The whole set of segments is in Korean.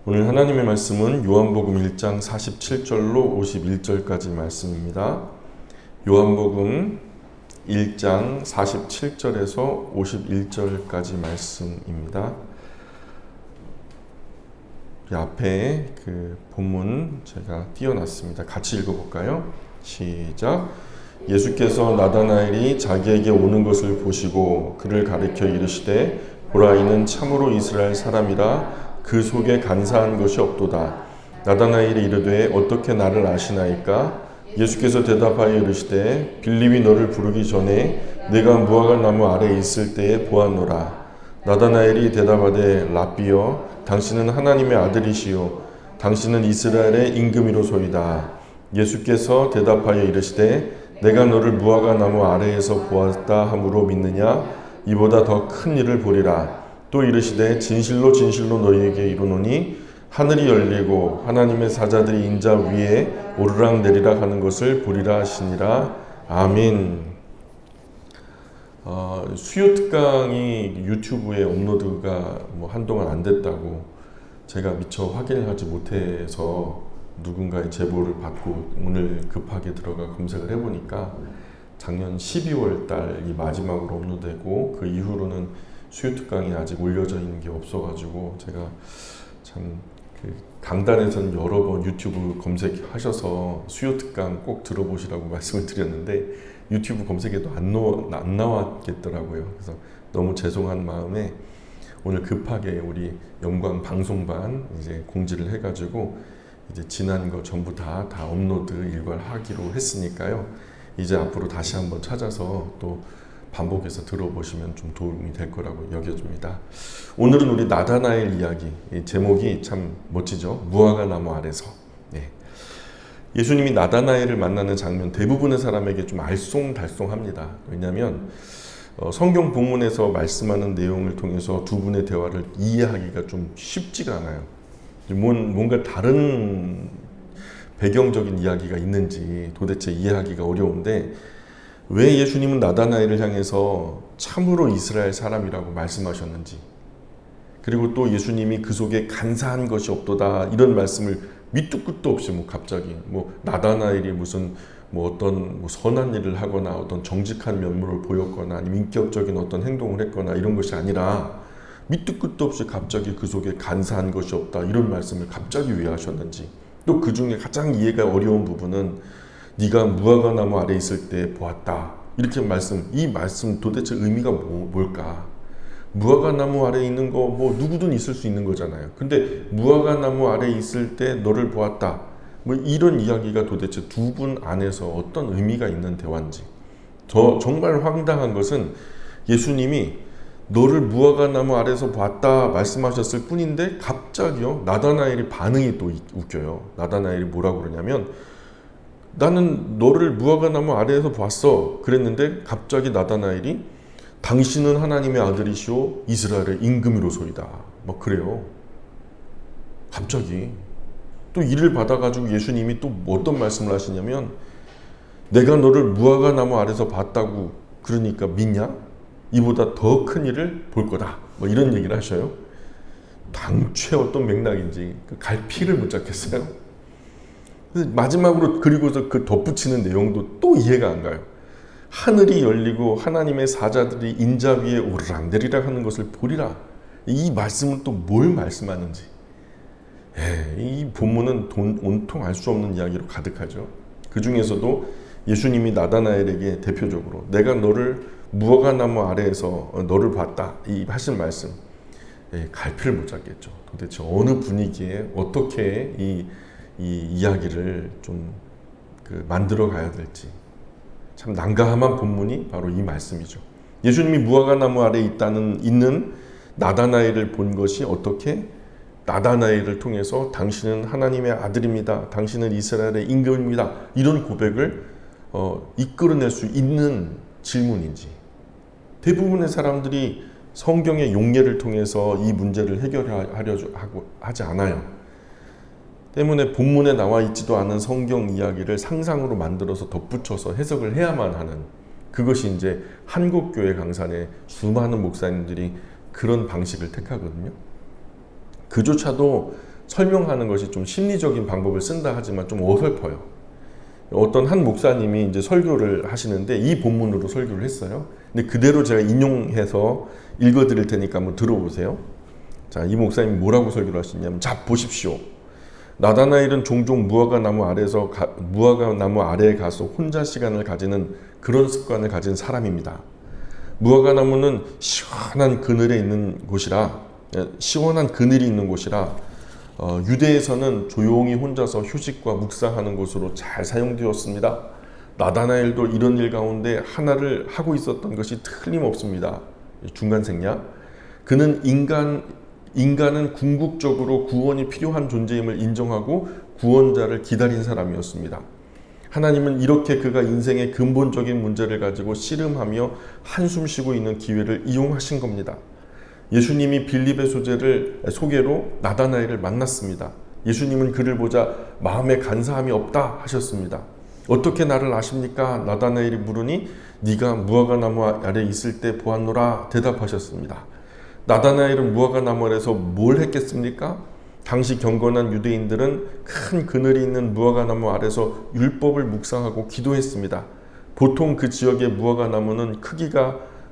오늘 하나님의 말씀은 요한복음 1장 47절로 51절까지 말씀입니다. 요한복음 1장 47절에서 51절까지 말씀입니다. 앞에 그 본문 제가 띄워놨습니다. 같이 읽어볼까요? 시작. 예수께서 나다나엘이 자기에게 오는 것을 보시고 그를 가리켜 이르시되 보라, 이는 참으로 이스라엘 사람이라 그 속에 간사한 것이 없도다. 나다나엘이 이르되 어떻게 나를 아시나이까? 예수께서 대답하여 이르시되 빌립이 너를 부르기 전에 내가 무화과 나무 아래에 있을 때에 보았노라. 나다나엘이 대답하되 랍비여, 당신은 하나님의 아들이시요 당신은 이스라엘의 임금이로소이다. 예수께서 대답하여 이르시되 내가 너를 무화과 나무 아래에서 보았다 함으로 믿느냐? 이보다 더 큰 일을 보리라. 또 이르시되 진실로 진실로 너희에게 이르노니 하늘이 열리고 하나님의 사자들이 인자 위에 오르락 내리락 하는 것을 보리라 하시니라. 아멘. 수요 특강이 유튜브에 업로드가 한동안 안 됐다고 제가 미처 확인을 하지 못해서 누군가의 제보를 받고 오늘 급하게 들어가 검색을 해보니까 작년 12월 달이 마지막으로 업로드되고 그 이후로는 수요 특강이 아직 올려져 있는 게 없어가지고 제가 참 강단에서는 여러 번 유튜브 검색하셔서 수요 특강 꼭 들어보시라고 말씀을 드렸는데 유튜브 검색에도 안 나왔겠더라고요. 그래서 너무 죄송한 마음에 오늘 급하게 우리 영광 방송반 이제 공지를 해가지고 이제 지난 거 전부 다 업로드 일괄하기로 했으니까요. 이제 앞으로 다시 한번 찾아서 또 반복해서 들어보시면 좀 도움이 될 거라고 여겨집니다. 오늘은 우리 나다나엘 이야기, 제목이 참 멋지죠. 무화과 나무 아래서. 네. 예수님이 나다나엘을 만나는 장면 대부분의 사람에게 좀 알쏭달쏭합니다. 왜냐하면 성경 본문에서 말씀하는 내용을 통해서 두 분의 대화를 이해하기가 좀 쉽지가 않아요. 뭔가 다른 배경적인 이야기가 있는지 도대체 이해하기가 어려운데 왜 예수님은 나다나엘을 향해서 참으로 이스라엘 사람이라고 말씀하셨는지, 그리고 또 예수님이 그 속에 간사한 것이 없도다 이런 말씀을 밑도 끝도 없이 갑자기 나다나엘이 무슨 어떤 선한 일을 하거나 어떤 정직한 면모를 보였거나 아니면 인격적인 어떤 행동을 했거나 이런 것이 아니라 밑도 끝도 없이 갑자기 그 속에 간사한 것이 없다 이런 말씀을 갑자기 왜 하셨는지, 또 그 중에 가장 이해가 어려운 부분은 네가 무화과 나무 아래 있을 때 보았다 이렇게 이 말씀 도대체 의미가 뭘까? 무화과 나무 아래 있는 거 누구든 있을 수 있는 거잖아요. 근데 무화과 나무 아래 있을 때 너를 보았다 이런 이야기가 도대체 두 분 안에서 어떤 의미가 있는 대화인지. 정말 황당한 것은 예수님이 너를 무화과 나무 아래서 봤다 말씀하셨을 뿐인데 갑자기요 나다나엘의 반응이 또 웃겨요. 나다나엘이 뭐라고 그러냐면 나는 너를 무화과 나무 아래에서 봤어 그랬는데 갑자기 나다나엘이 당신은 하나님의 아들이시오 이스라엘의 임금이로소이다 그래요. 갑자기 또 이를 받아가지고 예수님이 또 어떤 말씀을 하시냐면 내가 너를 무화과 나무 아래에서 봤다고 그러니까 믿냐? 이보다 더 큰 일을 볼 거다 이런 얘기를 하셔요. 당최 어떤 맥락인지 갈피를 못 잡겠어요. 마지막으로 그리고서 그 덧붙이는 내용도 또 이해가 안 가요. 하늘이 열리고 하나님의 사자들이 인자 위에 오르락 내리락 하는 것을 보리라. 이 말씀은 또 뭘 말씀하는지. 이 본문은 온통 알 수 없는 이야기로 가득하죠. 그 중에서도 예수님이 나다나엘에게 대표적으로 내가 너를 무화과 나무 아래에서 너를 봤다 이 하신 말씀, 갈피를 못 잡겠죠. 도대체 어느 분위기에 어떻게 이 이야기를 좀 만들어 가야 될지 참 난감한 본문이 바로 이 말씀이죠. 예수님이 무화과 나무 아래에 있는 나다나엘을 본 것이 어떻게 나다나엘을 통해서 당신은 하나님의 아들입니다. 당신은 이스라엘의 임금입니다. 이런 고백을 이끌어낼 수 있는 질문인지. 대부분의 사람들이 성경의 용례를 통해서 이 문제를 해결하려 하지 않아요. 때문에 본문에 나와 있지도 않은 성경 이야기를 상상으로 만들어서 덧붙여서 해석을 해야만 하는, 그것이 이제 한국교회 강산의 수많은 목사님들이 그런 방식을 택하거든요. 그조차도 설명하는 것이 좀 심리적인 방법을 쓴다 하지만 좀 어설퍼요. 어떤 한 목사님이 이제 설교를 하시는데 이 본문으로 설교를 했어요. 근데 그대로 제가 인용해서 읽어드릴 테니까 한번 들어보세요. 자, 이 목사님이 뭐라고 설교를 하시냐면, 자, 보십시오. 나다나엘은 종종 무화과 나무 아래에 가서 혼자 시간을 가지는 그런 습관을 가진 사람입니다. 무화과 나무는 시원한 그늘이 있는 곳이라 유대에서는 조용히 혼자서 휴식과 묵상하는 곳으로 잘 사용되었습니다. 나다나엘도 이런 일 가운데 하나를 하고 있었던 것이 틀림없습니다. 중간 생략. 그는 인간은 궁극적으로 구원이 필요한 존재임을 인정하고 구원자를 기다린 사람이었습니다. 하나님은 이렇게 그가 인생의 근본적인 문제를 가지고 씨름하며 한숨 쉬고 있는 기회를 이용하신 겁니다. 예수님이 빌립의 소개로 나다나엘을 만났습니다. 예수님은 그를 보자 마음에 간사함이 없다 하셨습니다. 어떻게 나를 아십니까? 나다나엘이 물으니 네가 무화과 나무 아래 있을 때 보았노라 대답하셨습니다. 나다나엘은 무화과 나무 아래서 뭘 했겠습니까? 당시 경건한 유대인들은 큰 그늘이 있는 무화과 나무 아래서 율법을 묵상하고 기도했습니다. 보통 그 지역의 무화과 나무는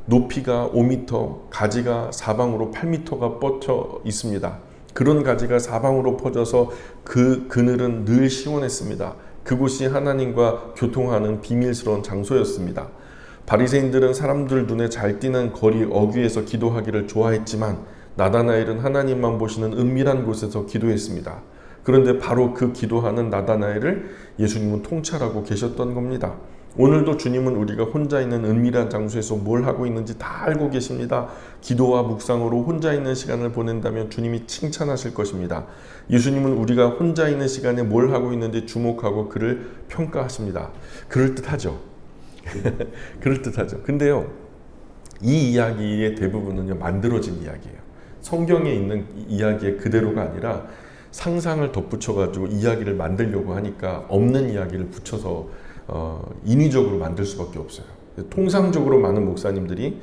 높이가 5m, 가지가 사방으로 8m가 뻗쳐 있습니다. 그런 가지가 사방으로 퍼져서 그 그늘은 늘 시원했습니다. 그곳이 하나님과 교통하는 비밀스러운 장소였습니다. 바리새인들은 사람들 눈에 잘 띄는 거리 어귀에서 기도하기를 좋아했지만 나다나엘은 하나님만 보시는 은밀한 곳에서 기도했습니다. 그런데 바로 그 기도하는 나다나엘을 예수님은 통찰하고 계셨던 겁니다. 오늘도 주님은 우리가 혼자 있는 은밀한 장소에서 뭘 하고 있는지 다 알고 계십니다. 기도와 묵상으로 혼자 있는 시간을 보낸다면 주님이 칭찬하실 것입니다. 예수님은 우리가 혼자 있는 시간에 뭘 하고 있는지 주목하고 그를 평가하십니다. 그럴듯하죠. 그럴듯하죠. 근데요, 이 이야기의 대부분은 만들어진 이야기예요. 성경에 있는 이야기의 그대로가 아니라 상상을 덧붙여가지고 이야기를 만들려고 하니까 없는 이야기를 붙여서 인위적으로 만들 수밖에 없어요. 통상적으로 많은 목사님들이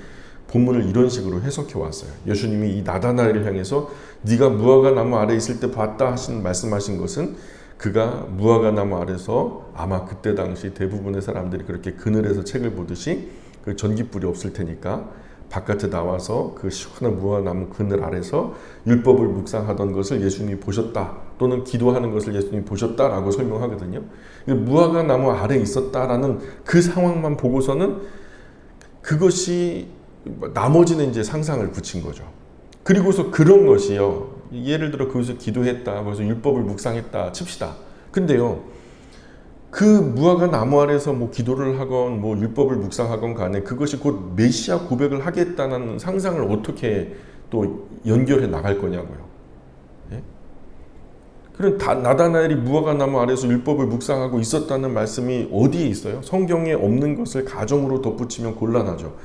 본문을 이런 식으로 해석해 왔어요. 예수님이 이 나다나엘을 향해서 네가 무화과 나무 아래 있을 때 봤다 말씀하신 것은 그가 무화과 나무 아래서 아마 그때 당시 대부분의 사람들이 그렇게 그늘에서 책을 보듯이 그 전깃불이 없을 테니까 바깥에 나와서 그 시원한 무화과나무 그늘 아래서 율법을 묵상하던 것을 예수님이 보셨다, 또는 기도하는 것을 예수님이 보셨다라고 설명하거든요. 무화과나무 아래에 있었다라는 그 상황만 보고서는 그것이 나머지는 이제 상상을 붙인 거죠. 그리고서 그런 것이요, 예를 들어 거기서 기도했다, 거기서 율법을 묵상했다 칩시다. 근데요, 그 무화과 나무 아래서 뭐 기도를 하건 뭐 율법을 묵상하건 간에 그것이 곧 메시아 고백을 하겠다는 상상을 어떻게 또 연결해 나갈 거냐고요. 예? 그럼 나다나엘이 무화과 나무 아래서 율법을 묵상하고 있었다는 말씀이 어디에 있어요? 성경에 없는 것을 가정으로 덧붙이면 곤란하죠.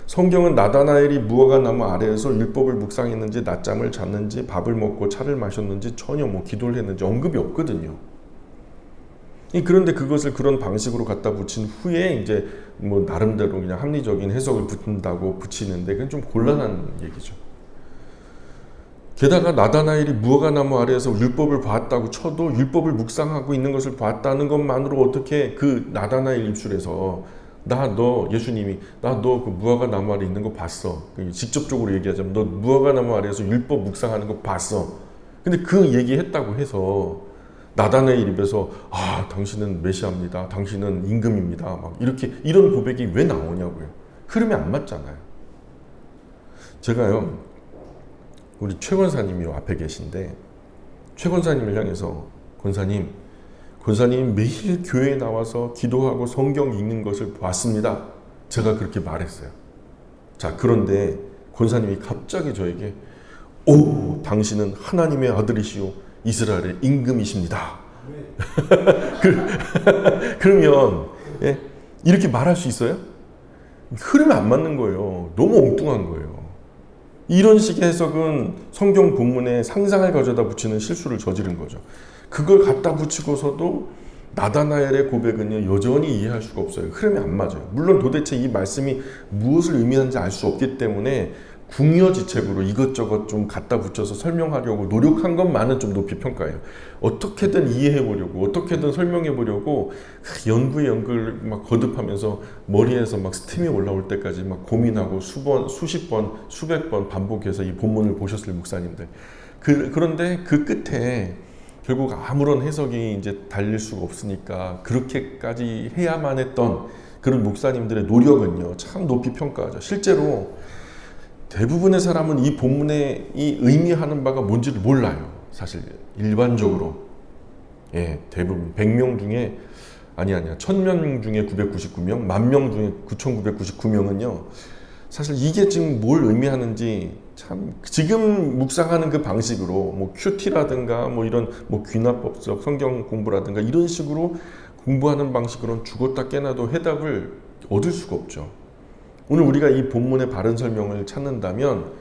성경은 나다나엘이 무화과 나무 아래에서 율법을 묵상했는지 낮잠을 잤는지 밥을 먹고 차를 마셨는지 전혀 뭐 기도를 했는지 언급이 없거든요. 그런데 그것을 그런 방식으로 갖다 붙인 후에 이제 뭐 나름대로 그냥 합리적인 해석을 붙이는데 그건 좀 곤란한 얘기죠. 게다가 나다나엘이 무화과 나무 아래에서 율법을 봤다고 쳐도 율법을 묵상하고 있는 것을 봤다는 것만으로 어떻게 그 나다나엘 입술에서 예수님이 너 그 무화과 나무 아래 있는 거 봤어. 직접적으로 얘기하자면 너 무화과 나무 아래에서 율법 묵상하는 거 봤어. 근데 그 얘기했다고 해서 나다나엘 입에서 당신은 메시아입니다, 당신은 임금입니다, 막 이런 고백이 왜 나오냐고요. 흐름이 안 맞잖아요. 제가요, 우리 최 권사님이 앞에 계신데 최 권사님을 향해서 권사님 매일 교회에 나와서 기도하고 성경 읽는 것을 봤습니다, 제가 그렇게 말했어요. 자, 그런데 권사님이 갑자기 저에게 당신은 하나님의 아들이시오, 이스라엘의 임금이십니다. 그러면 이렇게 말할 수 있어요? 흐름이 안 맞는 거예요. 너무 엉뚱한 거예요. 이런 식의 해석은 성경 본문에 상상을 가져다 붙이는 실수를 저지른 거죠. 그걸 갖다 붙이고서도 나다나엘의 고백은요, 여전히 이해할 수가 없어요. 흐름이 안 맞아요. 물론 도대체 이 말씀이 무엇을 의미하는지 알 수 없기 때문에 궁여지책으로 이것저것 좀 갖다 붙여서 설명하려고 노력한 것만은 좀 높이 평가해요. 어떻게든 이해해보려고, 어떻게든 설명해보려고 연구에 연구를 막 거듭하면서 머리에서 막 스팀이 올라올 때까지 막 고민하고 수십 번, 수백 번 반복해서 이 본문을 보셨을 목사님들. 그런데 그 끝에 결국 아무런 해석이 이제 달릴 수가 없으니까 그렇게까지 해야만 했던 그런 목사님들의 노력은요, 참 높이 평가하죠. 실제로 대부분의 사람은 이 본문의 이 의미하는 바가 뭔지를 몰라요. 사실 일반적으로. 예, 대부분 100명 중에 아니야 1000명 중에 999명, 10,000명 중에 9,999명은요. 사실 이게 지금 뭘 의미하는지 참 지금 묵상하는 그 방식으로 뭐 큐티라든가 뭐 이런 뭐 귀납법적 성경 공부라든가 이런 식으로 공부하는 방식으로는 죽었다 깨나도 해답을 얻을 수가 없죠. 오늘 우리가 이 본문의 바른 설명을 찾는다면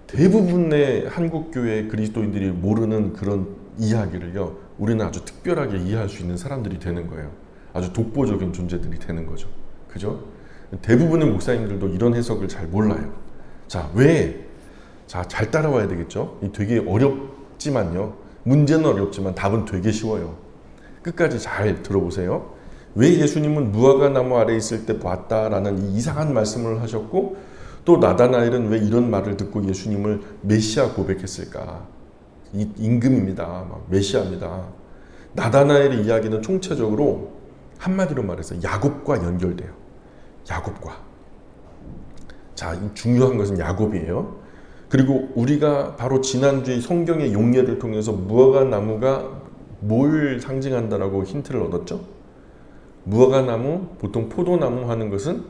대부분의 한국교회 그리스도인들이 모르는 그런 이야기를요, 우리는 아주 특별하게 이해할 수 있는 사람들이 되는 거예요. 아주 독보적인 존재들이 되는 거죠. 그죠? 대부분의 목사님들도 이런 해석을 잘 몰라요. 자, 왜? 자, 잘 따라와야 되겠죠? 되게 어렵지만요. 문제는 어렵지만 답은 되게 쉬워요. 끝까지 잘 들어보세요. 왜 예수님은 무화과 나무 아래 있을 때 봤다라는 이 이상한 말씀을 하셨고, 또 나다나엘은 왜 이런 말을 듣고 예수님을 메시아 고백했을까? 임금입니다. 메시아입니다. 나다나엘의 이야기는 총체적으로 한마디로 말해서 야곱과 연결돼요. 야곱과. 자, 중요한 것은 야곱이에요. 그리고 우리가 바로 지난주에 성경의 용례를 통해서 무화과 나무가 뭘 상징한다라고 힌트를 얻었죠? 무화과 나무, 보통 포도나무 하는 것은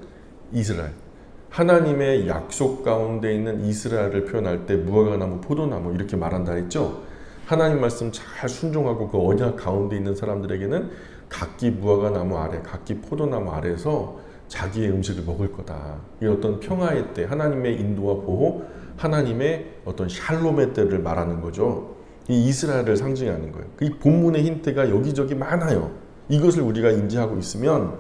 이스라엘. 하나님의 약속 가운데 있는 이스라엘을 표현할 때 무화과 나무, 포도나무 이렇게 말한다 했죠. 하나님 말씀 잘 순종하고 그 언약 가운데 있는 사람들에게는 각기 무화과 나무 아래, 각기 포도나무 아래에서 자기의 음식을 먹을 거다. 이 어떤 평화의 때, 하나님의 인도와 보호, 하나님의 어떤 샬롬의 때를 말하는 거죠. 이 이스라엘을 상징하는 거예요. 이 본문의 힌트가 여기저기 많아요. 이것을 우리가 인지하고 있으면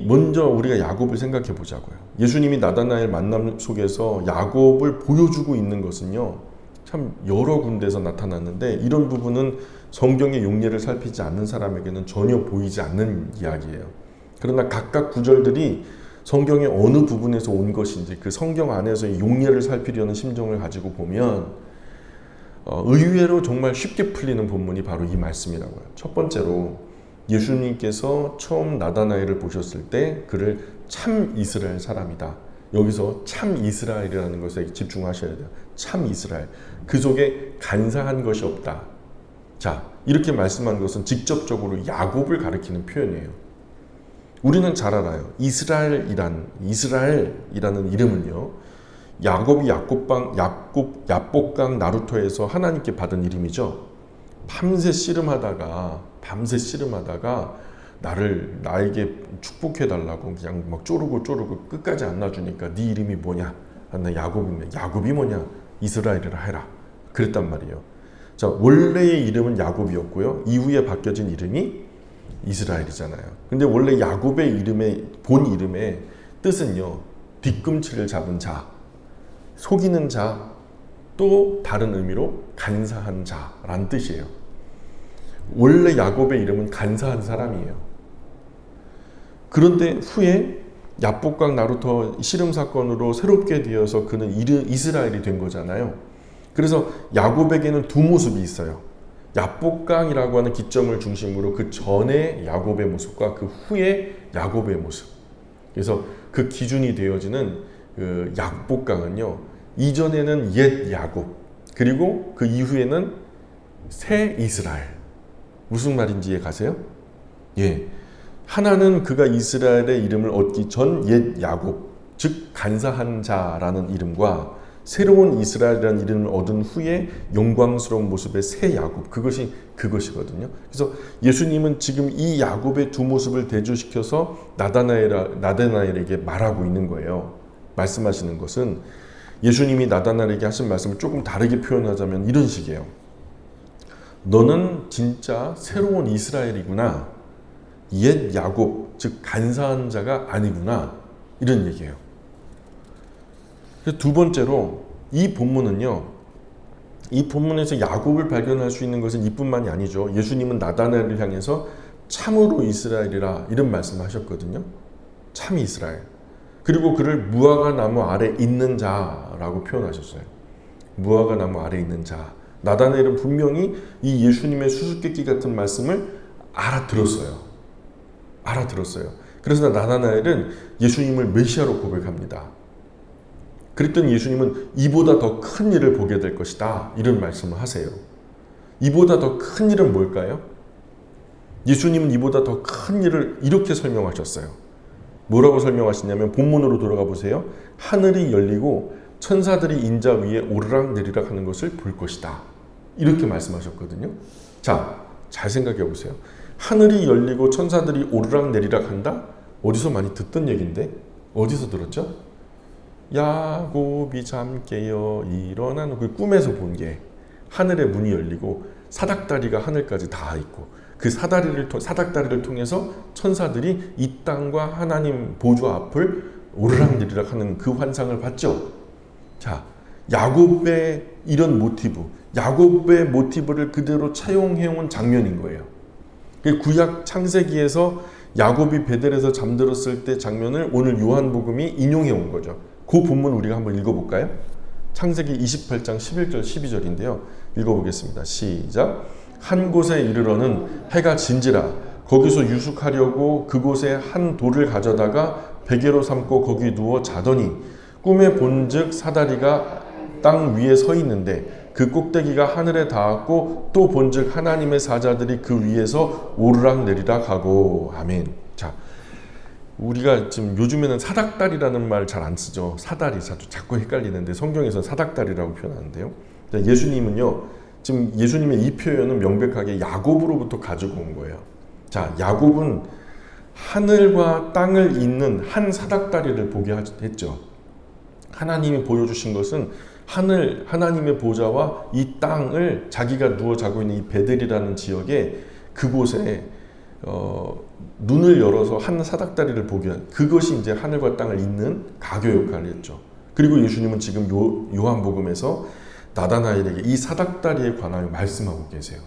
먼저 우리가 야곱을 생각해 보자고요. 예수님이 나다나엘 만남 속에서 야곱을 보여주고 있는 것은요, 참 여러 군데에서 나타났는데 이런 부분은 성경의 용례를 살피지 않는 사람에게는 전혀 보이지 않는 이야기예요. 그러나 각각 구절들이 성경의 어느 부분에서 온 것인지 그 성경 안에서의 용례를 살피려는 심정을 가지고 보면 의외로 정말 쉽게 풀리는 본문이 바로 이 말씀이라고요. 첫 번째로 예수님께서 처음 나다나엘을 보셨을 때 그를 참 이스라엘 사람이다. 여기서 참 이스라엘이라는 것에 집중하셔야 돼요. 참 이스라엘. 그 속에 간사한 것이 없다. 자, 이렇게 말씀한 것은 직접적으로 야곱을 가리키는 표현이에요. 우리는 잘 알아요. 이스라엘이라는 이름은요, 야곱이 야복강 나루터에서 하나님께 받은 이름이죠. 밤새 씨름하다가 나에게 축복해달라고 그냥 막 쪼르고 끝까지 안 놔주니까 네 이름이 뭐냐? 나 야곱이네. 야곱이 뭐냐? 이스라엘이라 해라. 그랬단 말이에요. 자, 원래의 이름은 야곱이었고요. 이후에 바뀌어진 이름이 이스라엘이잖아요. 근데 원래 야곱의 본 이름의 뜻은요, 뒤꿈치를 잡은 자, 속이는 자, 또 다른 의미로 간사한 자라는 뜻이에요. 원래 야곱의 이름은 간사한 사람이에요. 그런데 후에 야복강 나루터 씨름 사건으로 새롭게 되어서 그는 이스라엘이 된 거잖아요. 그래서 야곱에게는 두 모습이 있어요. 야복강이라고 하는 기점을 중심으로 그 전에 야곱의 모습과 그 후에 야곱의 모습. 그래서 그 기준이 되어지는 그 야복강은요, 이전에는 옛 야곱, 그리고 그 이후에는 새 이스라엘. 무슨 말인지 이해 가세요? 예. 하나는 그가 이스라엘의 이름을 얻기 전 옛 야곱, 즉 간사한 자라는 이름과 새로운 이스라엘이라는 이름을 얻은 후에 영광스러운 모습의 새 야곱, 그것이거든요. 그래서 예수님은 지금 이 야곱의 두 모습을 대조시켜서 나다나엘에게 말하고 있는 거예요. 말씀하시는 것은 예수님이 나다나엘에게 하신 말씀을 조금 다르게 표현하자면 이런 식이에요. 너는 진짜 새로운 이스라엘이구나. 옛 야곱, 즉 간사한 자가 아니구나. 이런 얘기예요. 그래서 두 번째로 이 본문은요, 이 본문에서 야곱을 발견할 수 있는 것은 이뿐만이 아니죠. 예수님은 나다나엘을 향해서 참으로 이스라엘이라 이런 말씀하셨거든요. 참 이스라엘. 그리고 그를 무화과 나무 아래 있는 자라고 표현하셨어요. 무화과 나무 아래 있는 자. 나다나엘은 분명히 이 예수님의 수수께끼 같은 말씀을 알아들었어요. 그래서 나다나엘은 예수님을 메시아로 고백합니다. 그랬더니 예수님은 이보다 더 큰 일을 보게 될 것이다, 이런 말씀을 하세요. 이보다 더 큰 일은 뭘까요? 예수님은 이보다 더 큰 일을 이렇게 설명하셨어요. 뭐라고 설명하시냐면 본문으로 돌아가 보세요. 하늘이 열리고 천사들이 인자 위에 오르락 내리락 하는 것을 볼 것이다, 이렇게 말씀하셨거든요. 자, 잘 생각해 보세요. 하늘이 열리고 천사들이 오르락 내리락 한다? 어디서 많이 듣던 얘기인데 어디서 들었죠? 야곱이 잠 깨어 일어나는 그 꿈에서 본 게, 하늘의 문이 열리고 사닥다리가 하늘까지 닿아 있고 그 사닥다리를 통해서 천사들이 이 땅과 하나님 보좌 앞을 오르락내리락 하는 그 환상을 봤죠. 자, 야곱의 이런 모티브, 야곱의 모티브를 그대로 차용해온 장면인 거예요. 구약 창세기에서 야곱이 베델에서 잠들었을 때 장면을 오늘 요한복음이 인용해온 거죠. 그 본문 우리가 한번 읽어볼까요? 창세기 28장 11절 12절인데요. 읽어보겠습니다. 시작. 한 곳에 이르러는 해가 진지라 거기서 유숙하려고 그곳에 한 돌을 가져다가 베개로 삼고 거기 누워 자더니 꿈에 본즉 사다리가 땅 위에 서 있는데 그 꼭대기가 하늘에 닿았고 또 본즉 하나님의 사자들이 그 위에서 오르락 내리락 하고. 아멘. 자, 우리가 지금 요즘에는 사닥다리라는 말 잘 안 쓰죠. 사다리 자꾸 헷갈리는데 성경에서는 사닥다리라고 표현하는데요. 예수님은요, 지금 예수님의 이 표현은 명백하게 야곱으로부터 가지고 온 거예요. 자, 야곱은 하늘과 땅을 잇는 한 사닥다리를 보게 했죠. 하나님이 보여주신 것은 하나님의 보좌와 이 땅을 자기가 누워 자고 있는 이 베델이라는 지역에 그곳에 눈을 열어서 한 사닥다리를 보게 한, 그것이 이제 하늘과 땅을 잇는 가교 역할을 했죠. 그리고 예수님은 지금 요한복음에서 나다나엘에게 이 사닥다리에 관하여 말씀하고 계세요.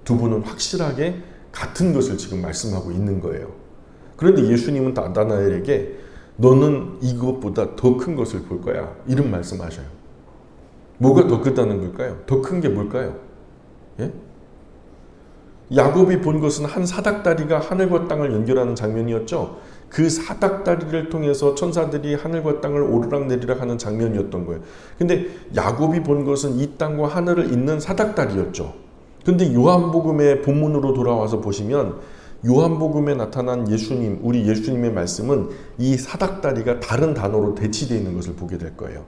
두 분은 확실하게 같은 것을 지금 말씀하고 있는 거예요. 그런데 예수님은 나다나엘에게 너는 이것보다 더 큰 것을 볼 거야, 이런 말씀하셔요. 뭐가 더 크다는 걸까요? 더 큰 게 뭘까요? 예? 야곱이 본 것은 한 사닥다리가 하늘과 땅을 연결하는 장면이었죠. 그 사닥다리를 통해서 천사들이 하늘과 땅을 오르락내리락 하는 장면이었던 거예요. 근데 야곱이 본 것은 이 땅과 하늘을 잇는 사닥다리였죠. 근데 요한복음의 본문으로 돌아와서 보시면 요한복음에 나타난 예수님, 우리 예수님의 말씀은 이 사닥다리가 다른 단어로 대치되어 있는 것을 보게 될 거예요.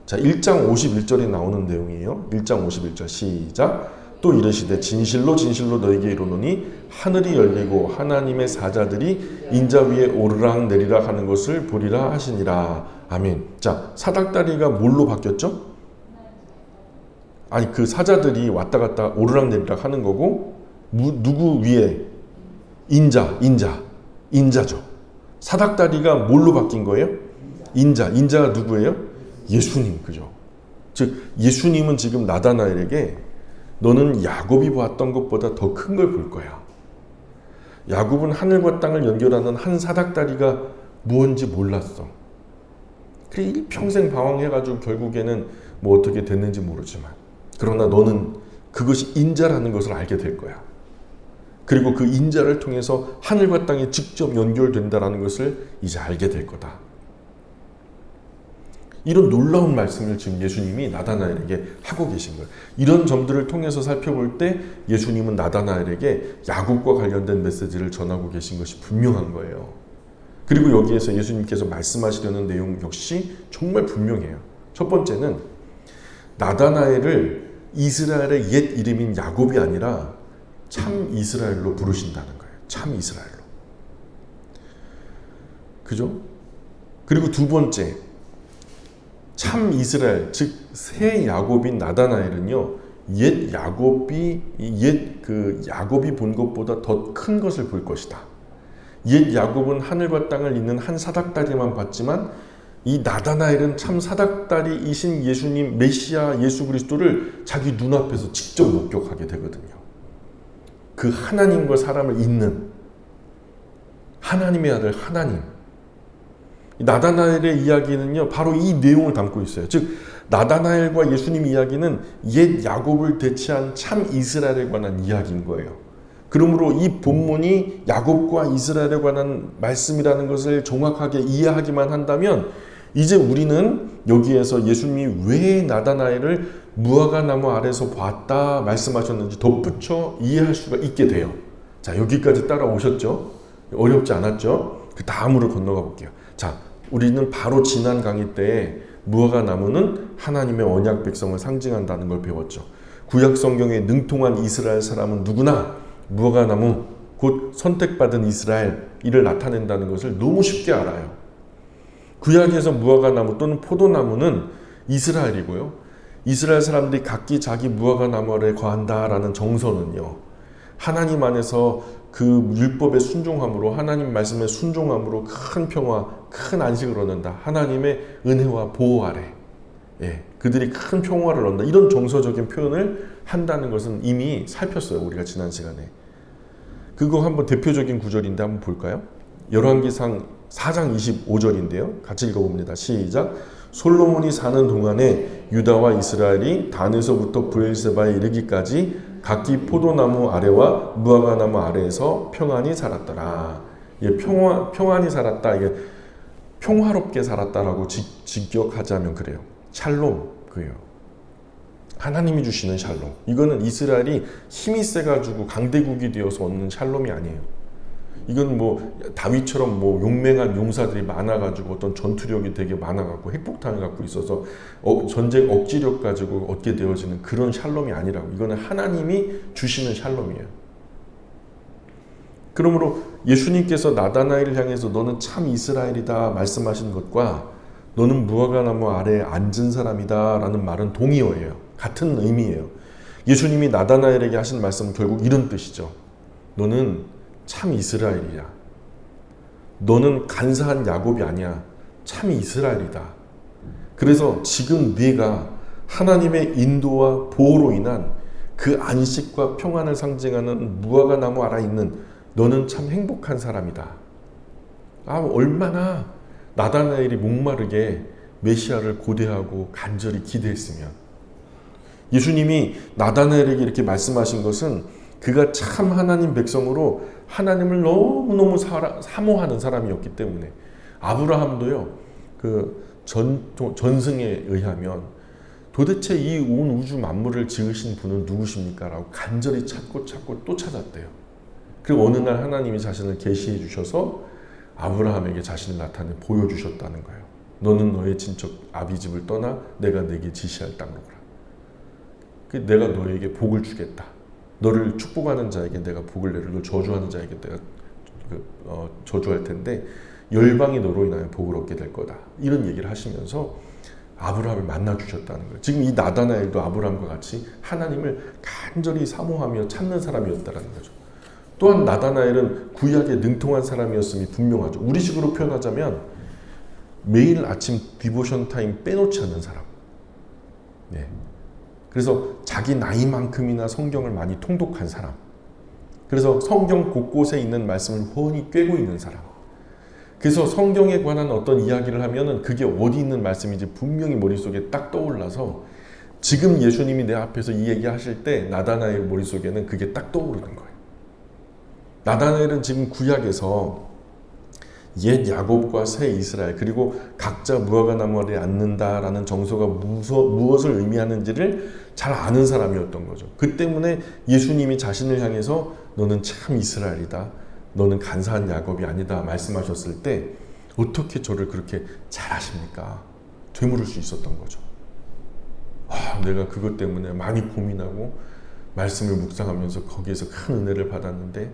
자, 1장 51절에 나오는 내용이에요. 1장 51절 시작. 또 이르시되 진실로 진실로 너에게 이르노니 하늘이 열리고 하나님의 사자들이 인자 위에 오르락 내리락 하는 것을 보리라 하시니라. 아멘. 자, 사닥다리가 뭘로 바뀌었죠? 아니, 그 사자들이 왔다 갔다 오르락 내리락 하는 거고, 누구 위에? 인자죠. 사닥다리가 뭘로 바뀐 거예요? 인자가 누구예요? 예수님, 그죠? 즉 예수님은 지금 나다나엘에게 너는 야곱이 봤던 것보다 더 큰 걸 볼 거야. 야곱은 하늘과 땅을 연결하는 한 사닥다리가 무언지 몰랐어. 그래 일평생 방황해가지고 결국에는 뭐 어떻게 됐는지 모르지만, 그러나 너는 그것이 인자라는 것을 알게 될 거야. 그리고 그 인자를 통해서 하늘과 땅이 직접 연결된다는 것을 이제 알게 될 거다. 이런 놀라운 말씀을 지금 예수님이 나다나엘에게 하고 계신 거예요. 이런 점들을 통해서 살펴볼 때 예수님은 나다나엘에게 야곱과 관련된 메시지를 전하고 계신 것이 분명한 거예요. 그리고 여기에서 예수님께서 말씀하시려는 내용 역시 정말 분명해요. 첫 번째는 나다나엘을 이스라엘의 옛 이름인 야곱이 아니라 참 이스라엘로 부르신다는 거예요. 참 이스라엘로. 그죠? 그리고 두 번째, 참 이스라엘, 즉 새 야곱인 나다나엘은요, 야곱이 본 것보다 더 큰 것을 볼 것이다. 옛 야곱은 하늘과 땅을 잇는 한 사닥다리만 봤지만 이 나다나엘은 참 사닥다리이신 예수님 메시아 예수 그리스도를 자기 눈앞에서 직접 목격하게 되거든요. 그 하나님과 사람을 잇는 하나님의 아들 하나님. 나다나엘의 이야기는요 바로 이 내용을 담고 있어요. 즉 나다나엘과 예수님 이야기는 옛 야곱을 대체한 참 이스라엘에 관한 이야기인 거예요. 그러므로 이 본문이 야곱과 이스라엘에 관한 말씀이라는 것을 정확하게 이해하기만 한다면 이제 우리는 여기에서 예수님이 왜 나다나엘을 무화과나무 아래서 봤다 말씀하셨는지 덧붙여 이해할 수가 있게 돼요. 자, 여기까지 따라오셨죠? 어렵지 않았죠? 그 다음으로 건너가 볼게요. 자, 우리는 바로 지난 강의 때에 무화과나무는 하나님의 언약 백성을 상징한다는 걸 배웠죠. 구약 성경에 능통한 이스라엘 사람은 누구나 무화과나무, 곧 선택받은 이스라엘, 이를 나타낸다는 것을 너무 쉽게 알아요. 구약에서 무화과나무 또는 포도나무는 이스라엘이고요. 이스라엘 사람들이 각기 자기 무화과나무 아래 거한다라는 정서는요. 하나님 안에서 그 율법에 순종함으로 하나님 말씀에 순종함으로 큰 평화, 큰 안식을 얻는다. 하나님의 은혜와 보호 아래 그들이 큰 평화를 얻는다. 이런 정서적인 표현을 한다는 것은 이미 살폈어요. 우리가 지난 시간에. 그거 한번 대표적인 구절인데 한번 볼까요? 열왕기상 4장 25절인데요. 같이 읽어봅니다. 시작. 솔로몬이 사는 동안에 유다와 이스라엘이 단에서부터 브엘세바에 이르기까지 각기 포도나무 아래와 무화과나무 아래에서 평안히 살았더라. 평안히 살았다. 이게 평화롭게 살았다라고 직역하자면 그래요. 샬롬 그예요. 하나님이 주시는 샬롬. 이거는 이스라엘이 힘이 세가지고 강대국이 되어서 얻는 샬롬이 아니에요. 이건 뭐 다윗처럼 뭐 용맹한 용사들이 많아가지고 어떤 전투력이 되게 많아갖고 핵폭탄을 갖고 있어서 전쟁 억지력 가지고 얻게 되어지는 그런 샬롬이 아니라고. 이거는 하나님이 주시는 샬롬이에요. 그러므로 예수님께서 나다나엘을 향해서 너는 참 이스라엘이다 말씀하신 것과 너는 무화과나무 아래에 앉은 사람이다 라는 말은 동의어예요. 같은 의미예요. 예수님이 나다나엘에게 하신 말씀은 결국 이런 뜻이죠. 너는 참 이스라엘이야. 너는 간사한 야곱이 아니야. 참 이스라엘이다. 그래서 지금 네가 하나님의 인도와 보호로 인한 그 안식과 평안을 상징하는 무화과나무 아래 있는 너는 참 행복한 사람이다. 얼마나 나다나엘이 목마르게 메시아를 고대하고 간절히 기대했으면. 예수님이 나다나엘에게 이렇게 말씀하신 것은 그가 참 하나님 백성으로 하나님을 너무너무 사모하는 사람이었기 때문에. 아브라함도요, 그 전승에 의하면 도대체 이 온 우주 만물을 지으신 분은 누구십니까? 라고 간절히 찾고 또 찾았대요. 그리고 어느 날 하나님이 자신을 계시해 주셔서 아브라함에게 자신을 나타내 보여주셨다는 거예요. 너는 너의 친척 아비집을 떠나 내가 내게 지시할 땅으로 가라. 내가 너에게 복을 주겠다. 너를 축복하는 자에게 내가 복을 내리고 너를 저주하는 자에게 내가 저주할 텐데 열방이 너로 인하여 복을 얻게 될 거다. 이런 얘기를 하시면서 아브라함을 만나 주셨다는 거예요. 지금 이 나다나엘도 아브라함과 같이 하나님을 간절히 사모하며 찾는 사람이었다는 거죠. 또한 나다나엘은 구약에 능통한 사람이었음이 분명하죠. 우리식으로 표현하자면 매일 아침 디보션 타임 빼놓지 않는 사람. 그래서 자기 나이만큼이나 성경을 많이 통독한 사람. 그래서 성경 곳곳에 있는 말씀을 훤히 꿰고 있는 사람. 그래서 성경에 관한 어떤 이야기를 하면은 그게 어디 있는 말씀인지 분명히 머릿속에 딱 떠올라서 지금 예수님이 내 앞에서 이 얘기 하실 때 나다나엘 머릿속에는 그게 딱 떠오르는 거예요. 나다나엘은 지금 구약에서 옛 야곱과 새 이스라엘 그리고 각자 무화과나무 아래에 앉는다라는 정서가 무엇을 의미하는지를 잘 아는 사람이었던 거죠. 그 때문에 예수님이 자신을 향해서 너는 참 이스라엘이다. 너는 간사한 야곱이 아니다 말씀하셨을 때 어떻게 저를 그렇게 잘 아십니까? 되물을 수 있었던 거죠. 내가 그것 때문에 많이 고민하고 말씀을 묵상하면서 거기에서 큰 은혜를 받았는데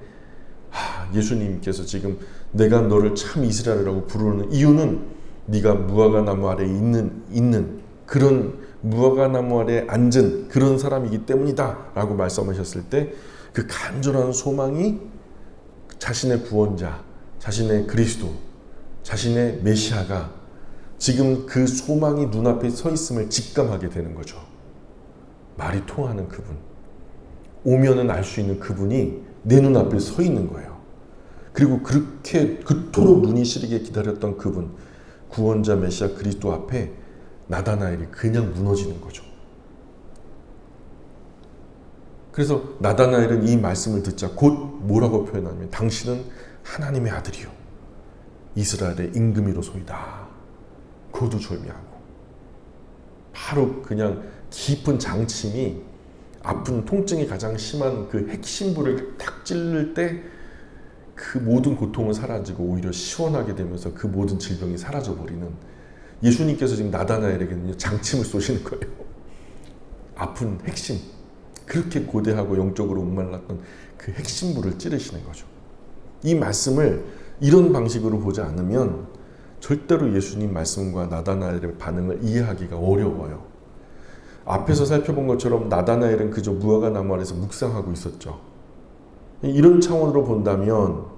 예수님께서 지금 내가 너를 참 이스라엘이라고 부르는 이유는 네가 무화과나무 아래에 있는 그런 무화과나무 아래에 앉은 그런 사람이기 때문이다 라고 말씀하셨을 때 그 간절한 소망이 자신의 구원자, 자신의 그리스도, 자신의 메시아가 지금 그 소망이 눈앞에 서 있음을 직감하게 되는 거죠. 말이 통하는 그분, 오면은 알 수 있는 그분이 내 눈앞에 서 있는 거예요. 그리고 그렇게 그토록 눈이 시리게 기다렸던 그분, 구원자 메시아 그리스도 앞에 나다나엘이 그냥 무너지는 거죠. 그래서 나다나엘은 이 말씀을 듣자 곧 뭐라고 표현하냐면 당신은 하나님의 아들이요 이스라엘의 임금이로소이다. 고두절미하고 바로 그냥 깊은 장침이 아픈 통증이 가장 심한 그 핵심부를 탁 찌를 때 그 모든 고통은 사라지고 오히려 시원하게 되면서 그 모든 질병이 사라져버리는, 예수님께서 지금 나다나엘에게는 장침을 쏘시는 거예요. 아픈 핵심, 그렇게 고대하고 영적으로 목말랐던 그 핵심부를 찌르시는 거죠. 이 말씀을 이런 방식으로 보지 않으면 절대로 예수님 말씀과 나다나엘의 반응을 이해하기가 어려워요. 앞에서 살펴본 것처럼 나다나엘은 그저 무화과 나무 아래서 묵상하고 있었죠. 이런 차원으로 본다면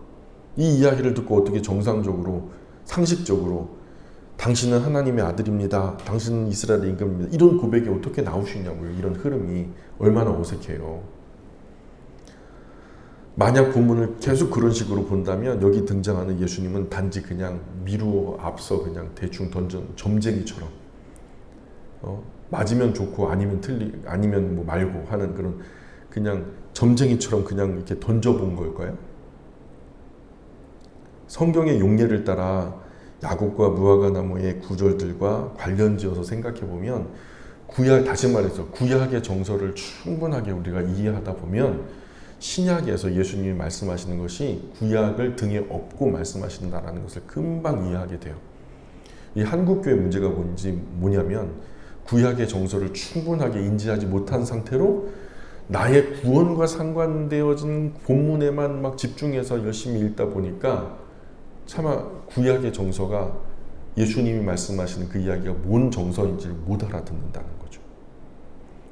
이 이야기를 듣고 어떻게 정상적으로 상식적으로 당신은 하나님의 아들입니다. 당신은 이스라엘의 임금입니다. 이런 고백이 어떻게 나올 수 있냐고요. 이런 흐름이 얼마나 어색해요. 만약 본문을 계속 그런 식으로 본다면 여기 등장하는 예수님은 단지 그냥 미루어 앞서 그냥 대충 던전 점쟁이처럼 맞으면 좋고 아니면 뭐 말고 하는 그런 그냥 점쟁이처럼 그냥 이렇게 던져본 걸까요? 성경의 용례를 따라 야곱과 무화과 나무의 구절들과 관련지어서 생각해 보면 다시 말해서 구약의 정서를 충분하게 우리가 이해하다 보면 신약에서 예수님이 말씀하시는 것이 구약을 등에 업고 말씀하신다는 것을 금방 이해하게 돼요. 이 한국교회 문제가 뭐냐면 구약의 정서를 충분하게 인지하지 못한 상태로 나의 구원과 상관되어진 본문에만 막 집중해서 열심히 읽다 보니까 차마 구약의 정서가 예수님이 말씀하시는 그 이야기가 뭔 정서인지를 못 알아듣는다는 거죠.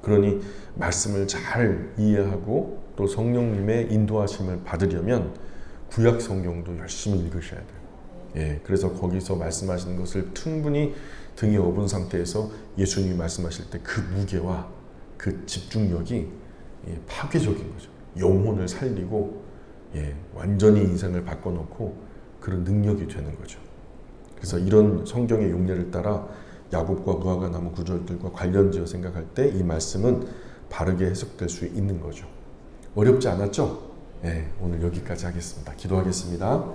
그러니 말씀을 잘 이해하고 또 성령님의 인도하심을 받으려면 구약 성경도 열심히 읽으셔야 돼요. 예, 그래서 거기서 말씀하시는 것을 충분히 등에 업은 상태에서 예수님이 말씀하실 때 그 무게와 그 집중력이 파괴적인 거죠. 영혼을 살리고 완전히 인생을 바꿔놓고 그런 능력이 되는 거죠. 그래서 이런 성경의 용례를 따라 야곱과 무화과 나무 구절들과 관련지어 생각할 때 이 말씀은 바르게 해석될 수 있는 거죠. 어렵지 않았죠? 오늘 여기까지 하겠습니다. 기도하겠습니다.